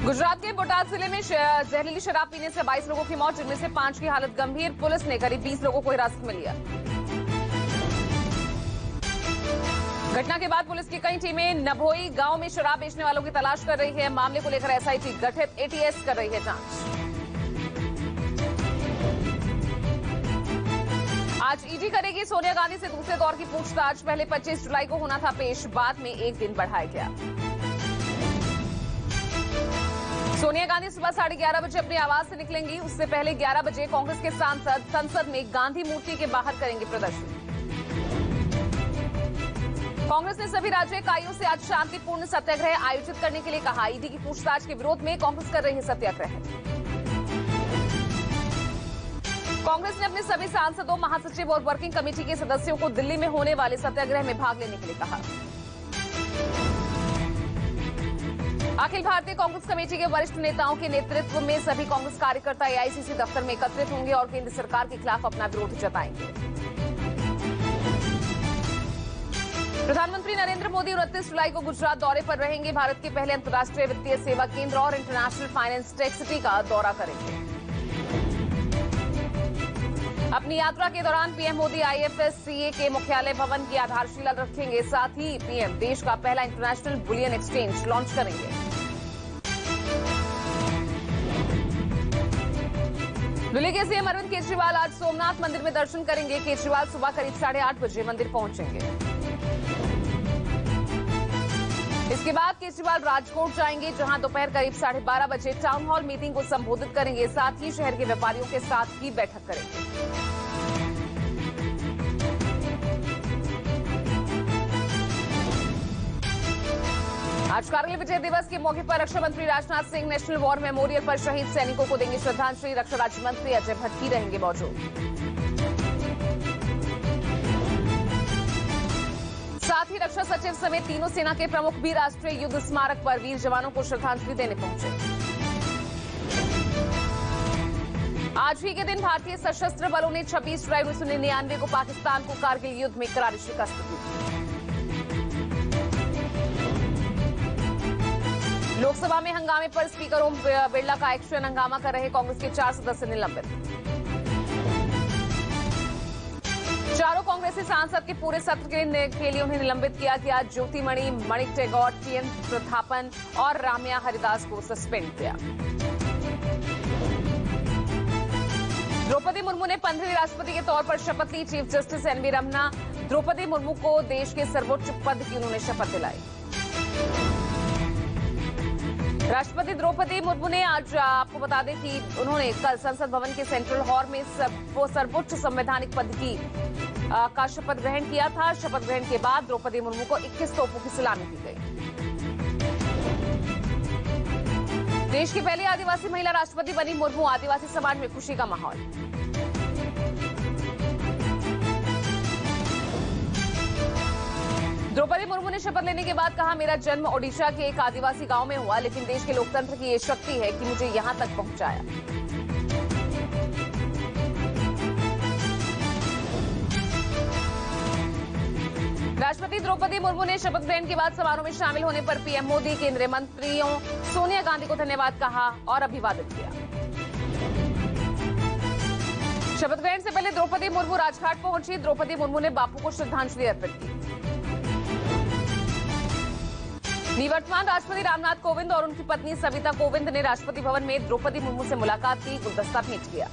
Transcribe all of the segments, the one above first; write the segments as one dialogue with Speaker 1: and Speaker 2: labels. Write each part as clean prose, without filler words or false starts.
Speaker 1: गुजरात के बोटाद जिले में जहरीली शराब पीने से 22 लोगों की मौत, जिनमें से 5 की हालत गंभीर। पुलिस ने करीब 20 लोगों को हिरासत में लिया। घटना के बाद पुलिस की कई टीमें नभोई गांव में शराब बेचने वालों की तलाश कर रही है। मामले को लेकर एसआईटी गठित, एटीएस कर रही है जांच। आज ईडी करेगी सोनिया गांधी से दूसरे दौर की पूछताछ। पहले 25 जुलाई को होना था पेश, बाद में एक दिन बढ़ाया गया। सोनिया गांधी सुबह 11:30 बजे अपने आवास से निकलेंगी। उससे पहले 11 बजे कांग्रेस के सांसद संसद में गांधी मूर्ति के बाहर करेंगे प्रदर्शन। कांग्रेस ने सभी राज्य इकाइयों से आज शांतिपूर्ण सत्याग्रह आयोजित करने के लिए कहा। ईडी की पूछताछ के विरोध में कांग्रेस कर रही है सत्याग्रह। कांग्रेस ने अपने सभी सांसदों, महासचिव और वर्किंग कमेटी के सदस्यों को दिल्ली में होने वाले सत्याग्रह में भाग लेने के लिए कहा। अखिल भारतीय कांग्रेस कमेटी के वरिष्ठ नेताओं के नेतृत्व में सभी कांग्रेस कार्यकर्ता एआईसीसी दफ्तर में एकत्रित होंगे और केंद्र सरकार के खिलाफ अपना विरोध जताएंगे। प्रधानमंत्री नरेंद्र मोदी 29 जुलाई को गुजरात दौरे पर रहेंगे। भारत के पहले अंतर्राष्ट्रीय वित्तीय सेवा केंद्र और इंटरनेशनल फाइनेंस टेक सिटी का दौरा करेंगे। अपनी यात्रा के दौरान पीएम मोदी आईएफएससीए के मुख्यालय भवन की आधारशिला रखेंगे। साथ ही पीएम देश का पहला इंटरनेशनल बुलियन एक्सचेंज लॉन्च करेंगे। दिल्ली के सीएम अरविंद केजरीवाल आज सोमनाथ मंदिर में दर्शन करेंगे। केजरीवाल सुबह करीब 8:30 बजे मंदिर पहुंचेंगे। इसके बाद केजरीवाल राजकोट जाएंगे, जहां दोपहर करीब 12:30 बजे टाउन हॉल मीटिंग को संबोधित करेंगे। साथ ही शहर के व्यापारियों के साथ भी बैठक करेंगे। आज कारगिल विजय दिवस के मौके पर रक्षा मंत्री Rajnath Singh national war memorial पर शहीद सैनिकों को देंगे श्रद्धांजलि। रक्षा राज्य मंत्री अजय भट्टी रहेंगे मौजूद। साथ ही रक्षा सचिव समेत तीनों सेना के प्रमुख भी राष्ट्रीय युद्ध स्मारक पर वीर जवानों को श्रद्धांजलि देने पहुंचे। आज ही के दिन भारतीय सशस्त्र बलों ने 26 जुलाई 1999 को पाकिस्तान को कारगिल युद्ध में करारी शिकस्त दी। लोकसभा में हंगामे पर स्पीकर ओम बिरला का एक्शन। हंगामा कर रहे कांग्रेस के 4 सदस्य निलंबित। चारों कांग्रेसी सांसद के पूरे सत्र के लिए उन्हें निलंबित किया गया। ज्योतिमणि, मणिक टेगौर, टीएन प्रतापन और राम्या हरिदास को सस्पेंड किया। द्रौपदी मुर्मू ने 15वीं राष्ट्रपति के तौर पर शपथ ली। Chief justice NV Ramana, Droupadi Murmu को देश के सर्वोच्च पद की उन्होंने शपथ दिलाई। राष्ट्रपति द्रौपदी मुर्मू ने आज आपको बता दें कि उन्होंने कल संसद भवन के सेंट्रल हॉल में सर्वोच्च संवैधानिक पद का शपथ ग्रहण किया था। शपथ ग्रहण के बाद द्रौपदी मुर्मू को 21 तोपों की सलामी दी गई। देश की पहली आदिवासी महिला राष्ट्रपति बनी मुर्मू। आदिवासी समाज में खुशी का माहौल। द्रौपदी मुर्मू ने शपथ लेने के बाद कहा, मेरा जन्म ओडिशा के एक आदिवासी गांव में हुआ, लेकिन देश के लोकतंत्र की ये शक्ति है कि मुझे यहां तक पहुंचाया। राष्ट्रपति द्रौपदी मुर्मू ने शपथ ग्रहण के बाद समारोह में शामिल होने पर पीएम मोदी, केंद्रीय मंत्रियों सोनिया गांधी को धन्यवाद कहा और अभिवादन किया। शपथ ग्रहण से पहले द्रौपदी मुर्मू राजघाट पहुंची। द्रौपदी मुर्मू ने बापू को श्रद्धांजलि अर्पित की। निवर्तमान राष्ट्रपति रामनाथ कोविंद और उनकी पत्नी सविता कोविंद ने राष्ट्रपति भवन में द्रौपदी मुर्मू से मुलाकात की, गुलदस्ता भेंट किया।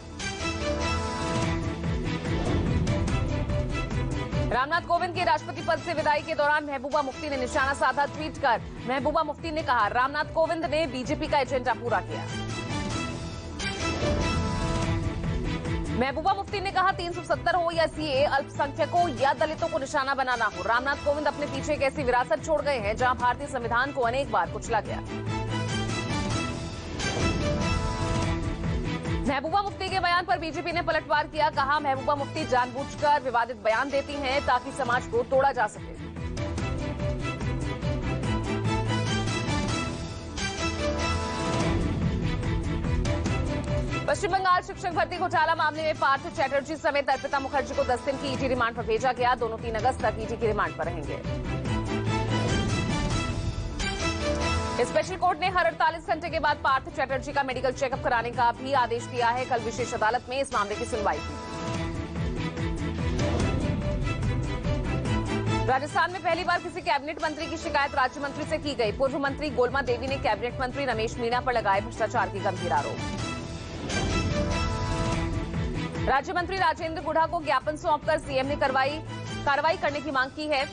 Speaker 1: रामनाथ कोविंद के राष्ट्रपति पद से विदाई के दौरान महबूबा मुफ्ती ने निशाना साधा। ट्वीट कर महबूबा मुफ्ती ने कहा, रामनाथ कोविंद ने बीजेपी का एजेंडा पूरा किया। महबूबा मुफ्ती ने कहा, 370 हो या सीए, अल्पसंख्यकों या दलितों को निशाना बनाना हो, रामनाथ कोविंद अपने पीछे एक ऐसी विरासत छोड़ गए हैं जहां भारतीय संविधान को अनेक बार कुचला गया। महबूबा मुफ्ती के बयान पर बीजेपी ने पलटवार किया। कहा, महबूबा मुफ्ती जानबूझकर विवादित बयान देती हैं ताकि समाज को तोड़ा जा सके। पश्चिम बंगाल शिक्षक भर्ती घोटाला मामले में पार्थ चैटर्जी समेत अर्पिता मुखर्जी को 10 दिन की ईडी रिमांड पर भेजा गया। दोनों 3 अगस्त तक ईडी की रिमांड पर रहेंगे। स्पेशल कोर्ट ने हर 48 घंटे के बाद पार्थ चैटर्जी का मेडिकल चेकअप कराने का भी आदेश दिया है। कल विशेष अदालत में इस मामले की सुनवाई की। राजस्थान में पहली बार किसी कैबिनेट मंत्री की शिकायत राज्य मंत्री से की गई। पूर्व मंत्री गोलमा देवी ने कैबिनेट मंत्री रमेश मीणा पर लगाए भ्रष्टाचार के गंभीर आरोप। राज्य मंत्री राजेंद्र गुढ़ा को ज्ञापन सौंपकर सीएम ने कार्रवाई करने की मांग की है।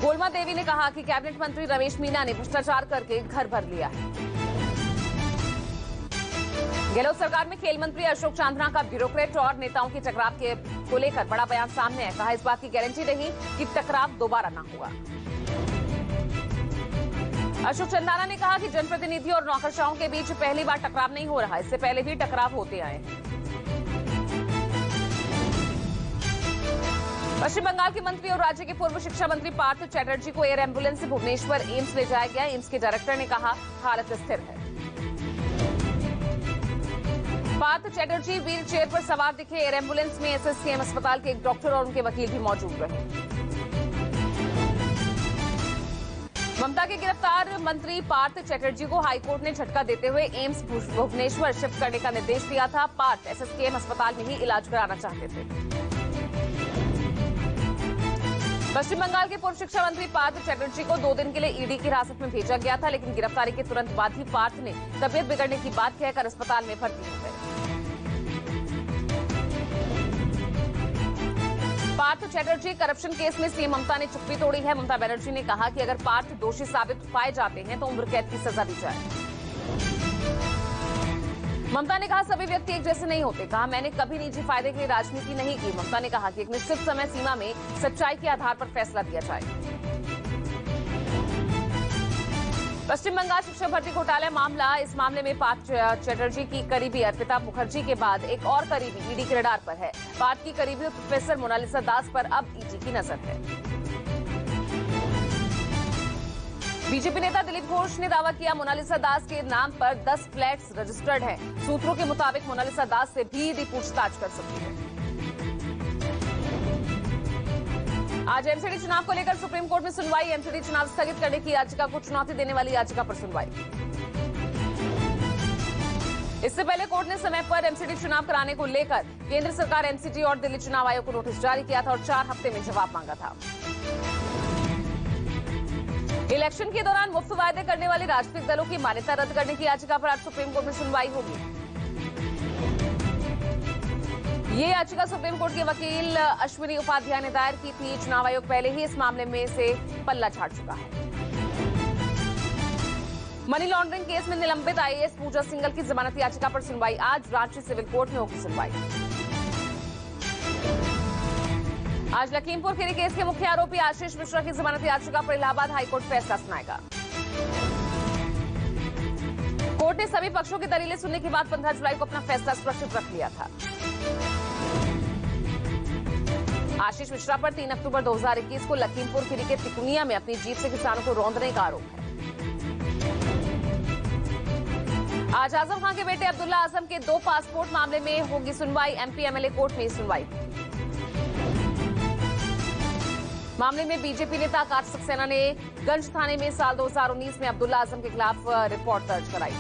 Speaker 1: गोलमा देवी ने कहा कि कैबिनेट मंत्री रमेश मीणा ने भ्रष्टाचार करके घर भर लिया है। गहलोत सरकार में खेल मंत्री अशोक चांदना का ब्यूरोक्रेट और नेताओं की टकराव को लेकर बड़ा बयान सामने है। कहा, इस बात की गारंटी नहीं कि टकराव दोबारा न होगा। अशोक चंदाना ने कहा कि जनप्रतिनिधि और नौकरशाहों के बीच पहली बार टकराव नहीं हो रहा, इससे पहले भी टकराव होते आए हैं। पश्चिम बंगाल के मंत्री और राज्य के पूर्व शिक्षा मंत्री पार्थ चैटर्जी को एयर एम्बुलेंस से भुवनेश्वर एम्स ले जाया गया। एम्स के डायरेक्टर ने कहा, हालत स्थिर है। पार्थ चैटर्जी व्हील चेयर पर सवार दिखे। एयर एम्बुलेंस में एसएसकेएम अस्पताल के एक डॉक्टर और उनके वकील भी मौजूद रहे। ममता के गिरफ्तार मंत्री पार्थ चैटर्जी को हाईकोर्ट ने झटका देते हुए एम्स भुवनेश्वर शिफ्ट करने का निर्देश दिया था। पार्थ एसएसकेएम अस्पताल में ही इलाज कराना चाहते थे। पश्चिम बंगाल के पूर्व शिक्षा मंत्री पार्थ चैटर्जी को 2 दिन के लिए ईडी की हिरासत में भेजा गया था, लेकिन गिरफ्तारी के तुरंत बाद ही पार्थ ने तबियत बिगड़ने की बात कहकर अस्पताल में भर्ती हो गए। पार्थ चैटर्जी करप्शन केस में सीएम ममता ने चुप्पी तोड़ी है। ममता बनर्जी ने कहा कि अगर पार्थ दोषी साबित पाए जाते हैं तो उम्र कैद की सजा दी जाए। ममता ने कहा, सभी व्यक्ति एक जैसे नहीं होते। कहा, मैंने कभी निजी फायदे के लिए राजनीति नहीं की। ममता ने कहा कि एक निश्चित समय सीमा में सच्चाई के आधार पर फैसला दिया जाए। पश्चिम बंगाल शिक्षक भर्ती घोटाला मामला, इस मामले में पार्थ चैटर्जी की करीबी अर्पिता मुखर्जी के बाद एक और करीबी ईडी के रडार पर है। पार्थ की करीबी प्रोफेसर मोनालिसा दास पर अब ईडी की नजर है। बीजेपी नेता दिलीप घोष ने दावा किया, मोनालिसा दास के नाम पर 10 फ्लैट्स रजिस्टर्ड हैं। सूत्रों के मुताबिक मोनालिसा दास से भी ईडी पूछताछ कर सकती है। आज एमसीडी चुनाव को लेकर सुप्रीम कोर्ट में सुनवाई। एमसीडी चुनाव स्थगित करने की याचिका को चुनौती देने वाली याचिका पर सुनवाई। इससे पहले कोर्ट ने समय पर एमसीडी चुनाव कराने को लेकर केंद्र सरकार, एमसीडी और दिल्ली चुनाव आयोग को नोटिस जारी किया था और 4 हफ्ते में जवाब मांगा था। इलेक्शन के दौरान मुफ्त वायदे करने वाले राजनीतिक दलों की मान्यता रद्द करने की याचिका पर आज सुप्रीम कोर्ट में सुनवाई होगी। ये याचिका सुप्रीम कोर्ट के वकील अश्विनी उपाध्याय ने दायर की थी। चुनाव आयोग पहले ही इस मामले में से पल्ला झाड़ चुका है। मनी लॉन्ड्रिंग केस में निलंबित आईएएस पूजा सिंघल की जमानत याचिका पर सुनवाई आज रांची सिविल कोर्ट में होगी सुनवाई। आज लखीमपुर खीरी केस के मुख्य आरोपी आशीष मिश्रा की जमानत याचिका पर इलाहाबाद हाईकोर्ट फैसला सुनाएगा। कोर्ट ने सभी पक्षों की दलीलें सुनने के बाद 15 जुलाई को अपना फैसला सुरक्षित रख लिया था। आशीष मिश्रा पर 3 अक्टूबर 2021 को लखीमपुर खीरी के तिकुनिया में अपनी जीप से किसानों को रौंदने का आरोप है। आज आजम खान के बेटे अब्दुल्ला आजम के 2 पासपोर्ट मामले में होगी सुनवाई। एमपी एमएलए कोर्ट में सुनवाई। मामले में बीजेपी नेता आकाश सक्सेना ने गंज थाने में साल 2019 में अब्दुल्ला आजम के खिलाफ रिपोर्ट दर्ज कराई।